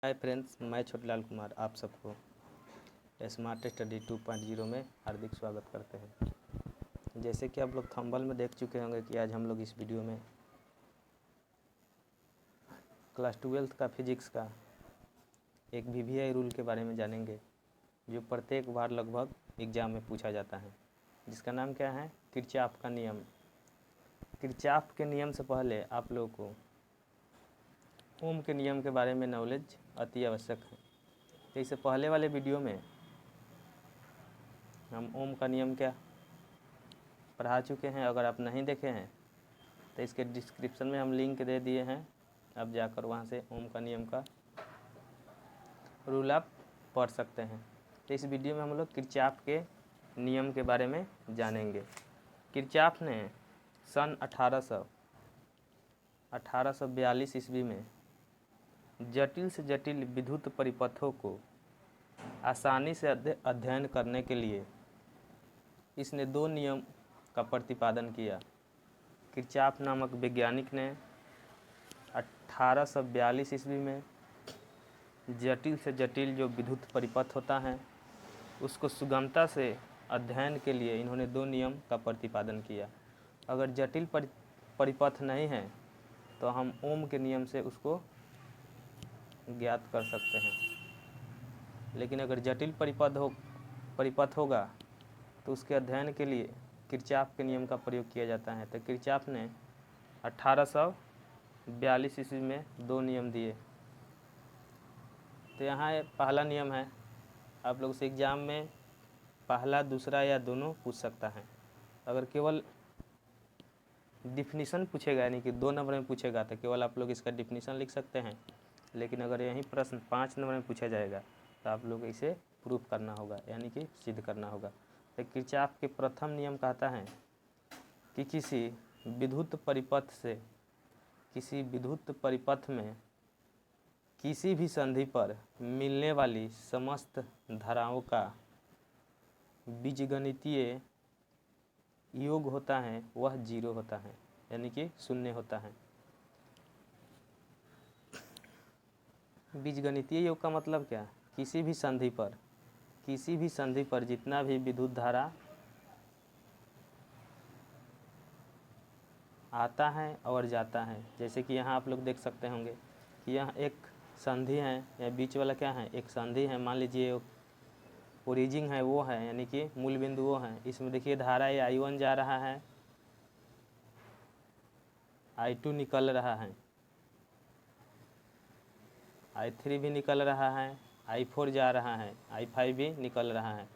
Hi friends, मैं छोटेलाल कुमार आप सबको स्मार्ट स्टडी 2.0 में हार्दिक स्वागत करते हैं। जैसे कि आप लोग थंबनेल में देख चुके होंगे कि आज हम लोग इस वीडियो में क्लास 12th का फिजिक्स का एक वीवीआई रूल के बारे में जानेंगे, जो प्रत्येक बार लगभग एग्ज़ाम में पूछा जाता है, जिसका नाम क्या है, किरचॉफ का नियम। किरचॉफ के नियम से पहले आप लोगों को ओम के नियम के बारे में नॉलेज अति आवश्यक है। तो इससे पहले वाले वीडियो में हम ओम का नियम क्या पढ़ा चुके हैं। अगर आप नहीं देखे हैं तो इसके डिस्क्रिप्शन में हम लिंक दे दिए हैं, आप जाकर वहां से ओम का नियम का रूल आप पढ़ सकते हैं। तो इस वीडियो में हम लोग किरचॉफ के नियम के बारे में जानेंगे। किरचॉफ ने सन 1842 ईस्वी में जटिल से जटिल विद्युत परिपथों को आसानी से अध्ययन करने के लिए इसने दो नियम का प्रतिपादन किया। किरचॉफ नामक वैज्ञानिक ने 1842 ईस्वी में जटिल से जटिल जो विद्युत परिपथ होता है उसको सुगमता से अध्ययन के लिए इन्होंने दो नियम का प्रतिपादन किया। अगर जटिल परिपथ नहीं है तो हम ओम के नियम से उसको ज्ञात कर सकते हैं, लेकिन अगर जटिल परिपथ होगा तो उसके अध्ययन के लिए किरचॉफ के नियम का प्रयोग किया जाता है। तो किरचॉफ ने 1842 ईस्वी में दो नियम दिए। तो यहाँ पहला नियम है, आप लोग से एग्ज़ाम में पहला, दूसरा या दोनों पूछ सकता है। अगर केवल डिफिनीशन पूछेगा, यानी कि 2 नंबर में पूछेगा, तो केवल आप लोग इसका डिफिनीशन लिख सकते हैं। लेकिन अगर यही प्रश्न 5 नंबर में पूछा जाएगा तो आप लोग इसे प्रूफ करना होगा, यानी कि सिद्ध करना होगा। तो किरचॉफ के प्रथम नियम कहता है कि किसी विद्युत परिपथ में किसी भी संधि पर मिलने वाली समस्त धाराओं का बीजगणितीय योग होता है वह 0 होता है, यानी कि 0 होता है। बीजगणितीय योग का मतलब क्या? किसी भी संधि पर जितना भी विद्युत धारा आता है और जाता है, जैसे कि यहाँ आप लोग देख सकते होंगे कि यह एक संधि है, या बीच वाला क्या है, एक संधि है। मान लीजिए ओरिजिन है वो है, यानी कि मूल बिंदु वो है। इसमें देखिए धारा ये I1 जा रहा है, I2 निकल रहा है, I3 भी निकल रहा है, I4 जा रहा है, I5 भी निकल रहा है।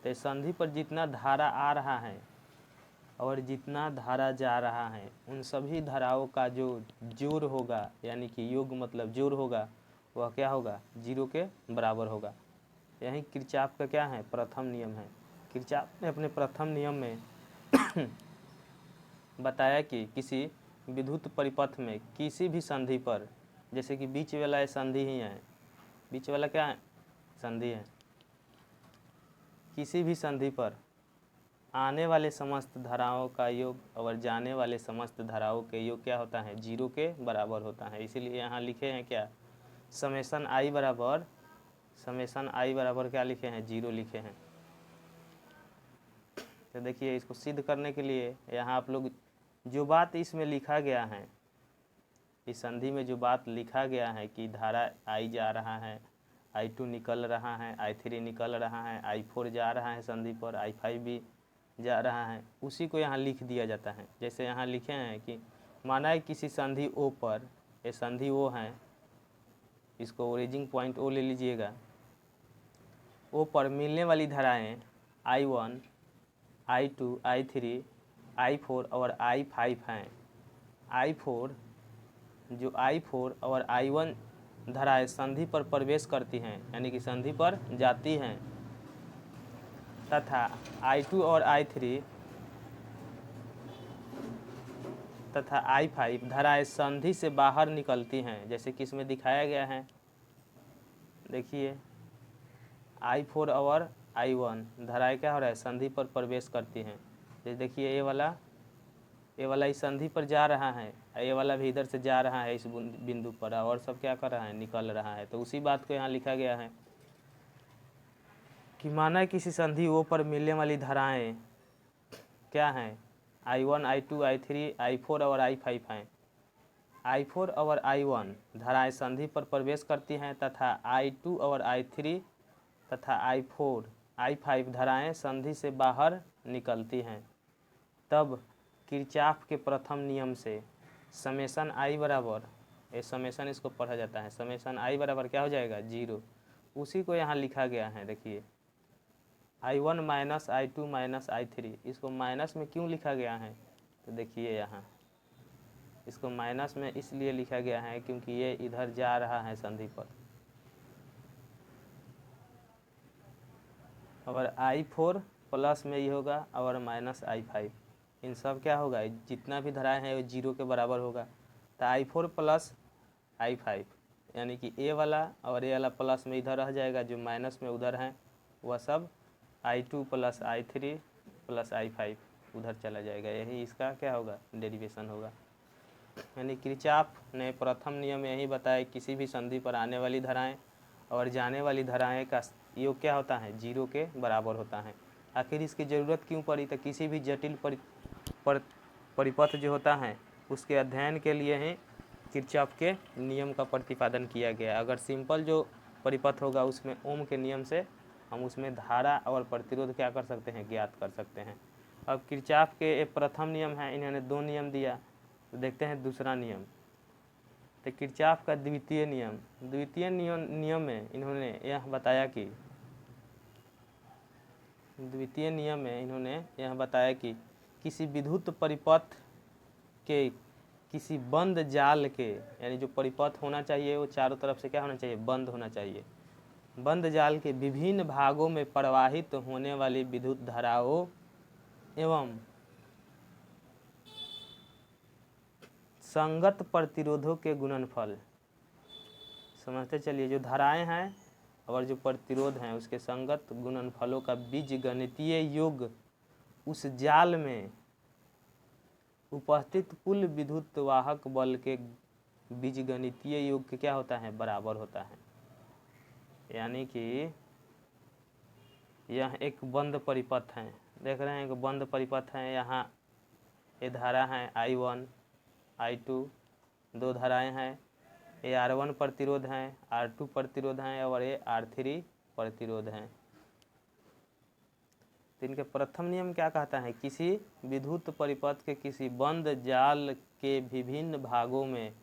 तो संधि पर जितना धारा आ रहा है और जितना धारा जा रहा है, उन सभी धाराओं का जो जोड़ होगा, यानी कि योग मतलब जोड़ होगा, वह क्या होगा, 0 के बराबर होगा। यही किरचॉफ का क्या है, प्रथम नियम है। किरचॉफ ने अपने प्रथम नियम में बताया कि किसी विद्युत परिपथ में किसी भी संधि पर, जैसे कि बीच वाला संधि ही है, बीच वाला क्या है, संधि है, किसी भी संधि पर आने वाले समस्त धाराओं का योग और जाने वाले समस्त धाराओं के योग क्या होता है, 0 के बराबर होता है। इसीलिए यहाँ लिखे हैं क्या, समेशन आई बराबर क्या लिखे हैं, 0 लिखे हैं। तो देखिए, इसको सिद्ध करने के लिए यहाँ आप लोग जो बात इसमें लिखा गया है, इस संधि में जो बात लिखा गया है कि धारा I जा रहा है, I2 निकल रहा है, I3 निकल रहा है, I4 जा रहा है संधि पर, I5 भी जा रहा है, उसी को यहाँ लिख दिया जाता है। जैसे यहाँ लिखे हैं कि माना है किसी संधि O पर, ये संधि O है, इसको ओरिजिन पॉइंट O ले लीजिएगा। O पर मिलने वाली धाराएं I1, I2, I3, I4 और I5 हैं। I4 और I1 धाराएं संधि पर प्रवेश करती हैं, यानी कि संधि पर जाती हैं, तथा I2 और I3 तथा I5 धाराएं संधि से बाहर निकलती हैं, जैसे कि इसमें दिखाया गया है। देखिए, I4 और I1 धाराएं क्या हो रहा है, संधि पर प्रवेश करती हैं। जैसे देखिए, ये वाला इस संधि पर जा रहा है, ये वाला भी इधर से जा रहा है इस बिंदु पर, और सब क्या कर रहा है, निकल रहा है। तो उसी बात को यहाँ लिखा गया है कि माना किसी संधि ओ पर मिलने वाली धाराएं क्या हैं, I1 I2 I3 I4 और I5 हैं। I4 और I1 धाराएं संधि पर प्रवेश करती हैं तथा I2 और I3 तथा I4 I5 धाराएं संधि से बाहर निकलती हैं। तब किरचॉफ के प्रथम नियम से समेशन I बराबर, ये समेशन इसको पढ़ा जाता है, समेशन I बराबर क्या हो जाएगा, 0। उसी को यहाँ लिखा गया है। देखिए I1 minus I2 minus I3, इसको माइनस में क्यों लिखा गया है, तो देखिए यहाँ इसको माइनस में इसलिए लिखा गया है क्योंकि ये इधर जा रहा है संधि पर। और I4 प्लस में ये होगा और माइनस I5, इन सब क्या होगा, जितना भी धाराएं हैं वो 0 के बराबर होगा। तो I4 प्लस I5 यानी कि ए वाला और ए वाला प्लस में इधर रह जाएगा, जो माइनस में उधर हैं वह सब I2 plus I3 plus I5 उधर चला जाएगा। यही इसका क्या होगा, डेरिवेशन होगा। यानी किरचॉफ ने प्रथम नियम यही बताया, किसी भी संधि पर आने वाली धाराएं और जाने वाली धाराएं का योग क्या होता है, 0 के बराबर होता है। आखिर इसकी ज़रूरत क्यों पड़ी, तो किसी भी जटिल परिपथ जो होता है उसके अध्ययन के लिए ही किरचॉफ के नियम का प्रतिपादन किया गया। अगर सिंपल जो परिपथ होगा उसमें ओम के नियम से हम उसमें धारा और प्रतिरोध क्या कर सकते हैं, ज्ञात कर सकते हैं। अब किरचॉफ के एक प्रथम नियम है, इन्होंने 2 नियम दिया, तो देखते हैं दूसरा नियम। तो किरचॉफ का द्वितीय नियम में इन्होंने यह बताया कि किसी विद्युत परिपथ के किसी बंद जाल के, यानी जो परिपथ होना चाहिए वो चारों तरफ से क्या होना चाहिए, बंद होना चाहिए। बंद जाल के विभिन्न भागों में प्रवाहित होने वाली विद्युत धाराओं एवं संगत प्रतिरोधों के गुणनफल, समझते चलिए, जो धाराएं हैं और जो प्रतिरोध हैं उसके संगत गुणनफलों का बीजगणितीय योग उस जाल में उपस्थित कुल विद्युत वाहक बल के बीजगणितीय योग के क्या होता है, बराबर होता है। यानी कि यह एक बंद परिपथ है, देख रहे हैं एक बंद परिपथ है। यहाँ ये धारा है I1 I2, 2 धाराएं हैं, ये R1 प्रतिरोध हैं, R2 प्रतिरोध हैं और ये R3 प्रतिरोध हैं। तो इनके प्रथम नियम क्या कहता है, किसी विद्युत परिपथ के किसी बंद जाल के विभिन्न भागों में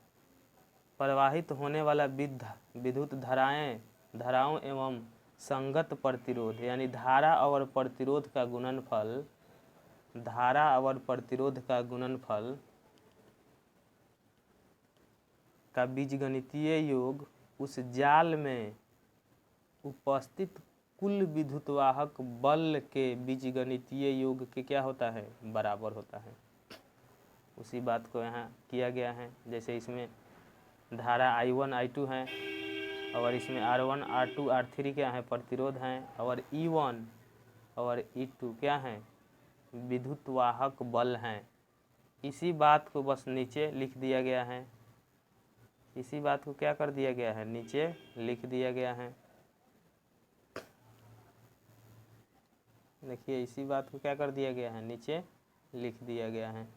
प्रवाहित होने वाला विद्युत धाराओं एवं संगत प्रतिरोध, यानी धारा और प्रतिरोध का गुणनफल का बीजगणितीय योग उस जाल में उपस्थित कुल विद्युतवाहक बल के बीजगणितीय योग के क्या होता है, बराबर होता है। उसी बात को यहाँ किया गया है। जैसे इसमें धारा I1 I2 हैं और इसमें R1 R2 R3 क्या है, प्रतिरोध हैं, और E1 और E2 क्या हैं, विद्युतवाहक बल हैं। इसी बात को बस नीचे लिख दिया गया है, इसी बात को क्या कर दिया गया है, नीचे लिख दिया गया है। देखिए इसी बात को क्या कर दिया गया है, नीचे लिख दिया गया है।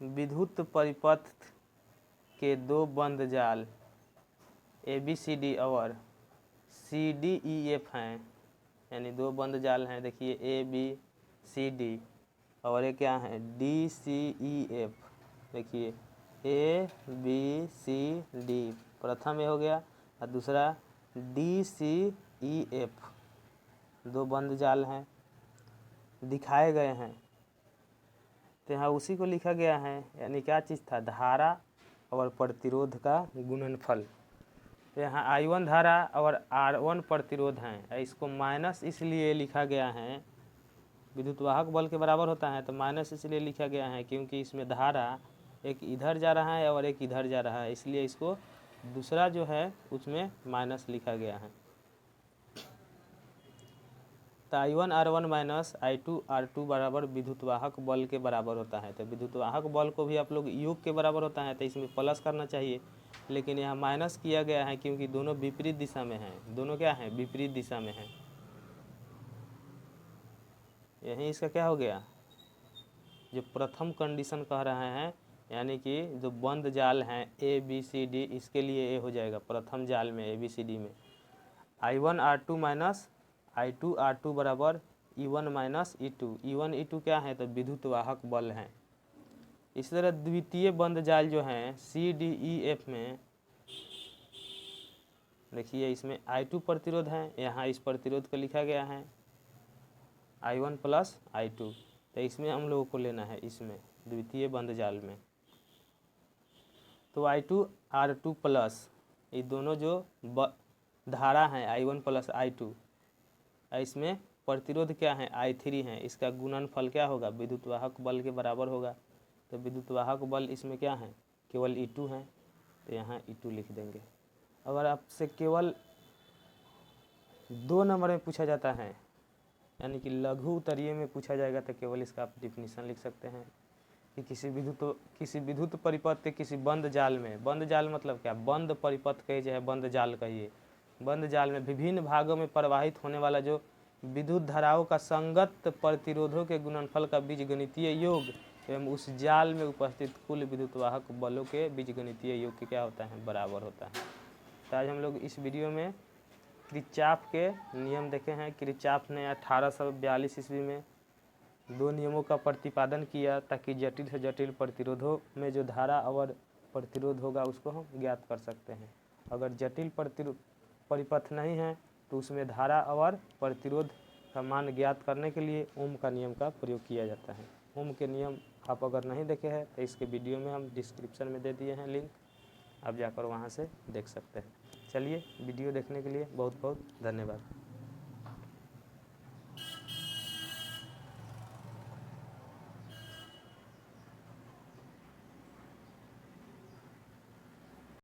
विद्युत परिपथ के 2 बंद जाल ABCD और CDEF हैं, यानी 2 बंद जाल हैं। देखिए ABCD और ये क्या है, DCEF। देखिए ABCD प्रथम ये हो गया और दूसरा DCEF, 2 बंद जाल हैं, दिखाए गए हैं। तो यहाँ उसी को लिखा गया है, यानी क्या चीज़ था, धारा और प्रतिरोध का गुणनफल। तो यहाँ I1 धारा और R1 प्रतिरोध हैं, इसको माइनस इसलिए लिखा गया है, विद्युतवाहक बल के बराबर होता है तो माइनस इसलिए लिखा गया है क्योंकि इसमें धारा एक इधर जा रहा है और एक इधर जा रहा है, इसलिए इसको दूसरा जो है उसमें माइनस लिखा गया है। तो I1R1 माइनस I2R2 बराबर विद्युतवाहक बल के बराबर होता है। तो विद्युतवाहक बल को भी आप लोग योग के बराबर होता है, तो इसमें प्लस करना चाहिए, लेकिन यहाँ माइनस किया गया है क्योंकि दोनों विपरीत दिशा में हैं। दोनों क्या हैं? विपरीत दिशा में हैं। यही इसका क्या हो गया, जो प्रथम कंडीशन कह रहे हैं, यानी कि जो बंद जाल हैं ABCD, इसके लिए ए हो जाएगा प्रथम जाल में ABCD में I1R2 माइनस I2R2 बराबर E1 minus E2। E1 E2 क्या है? तो विद्युतवाहक बल हैं। इस तरह द्वितीय बंद जाल जो हैं CDEF में देखिए, इसमें I2 प्रतिरोध है, यहाँ इस प्रतिरोध को लिखा गया है I1 प्लस I2। तो इसमें हम लोगों को लेना है, इसमें द्वितीय बंद जाल में। तो I2R2 प्लस ये दोनों जो धारा हैं I1 प्लस I2, इसमें प्रतिरोध क्या है? I3 है। इसका गुणनफल क्या होगा? विद्युतवाहक बल के बराबर होगा। तो विद्युतवाहक बल इसमें क्या है? केवल E2 है, तो यहाँ E2 लिख देंगे। अगर आपसे केवल 2 नंबर में पूछा जाता है, यानी कि लघु उत्तरीय में पूछा जाएगा, तो केवल इसका आप डिफिनीशन लिख सकते हैं कि किसी विद्युत परिपथ के किसी बंद जाल में, बंद जाल मतलब क्या? बंद परिपथ कहिए चाहे बंद जाल कहिए, बंद जाल में विभिन्न भागों में प्रवाहित होने वाला जो विद्युत धाराओं का संगत प्रतिरोधों के गुणनफल का बीजगणितीय योग एवं उस जाल में उपस्थित कुल विद्युतवाहक बलों के बीजगणितीय योग के क्या होता है? बराबर होता है। तो आज हम लोग इस वीडियो में किरचॉफ के नियम देखे हैं। किरचॉफ ने 1842 ईस्वी में 2 नियमों का प्रतिपादन किया ताकि जटिल से जटिल प्रतिरोधों में जो धारा और प्रतिरोध होगा उसको हम ज्ञात कर सकते हैं। अगर जटिल परिपथ नहीं है तो उसमें धारा और प्रतिरोध का मान ज्ञात करने के लिए ओम का नियम का प्रयोग किया जाता है। ओम के नियम आप अगर नहीं देखे हैं तो इसके वीडियो में हम डिस्क्रिप्शन में दे दिए हैं लिंक, आप जाकर वहाँ से देख सकते हैं। चलिए, वीडियो देखने के लिए बहुत बहुत धन्यवाद।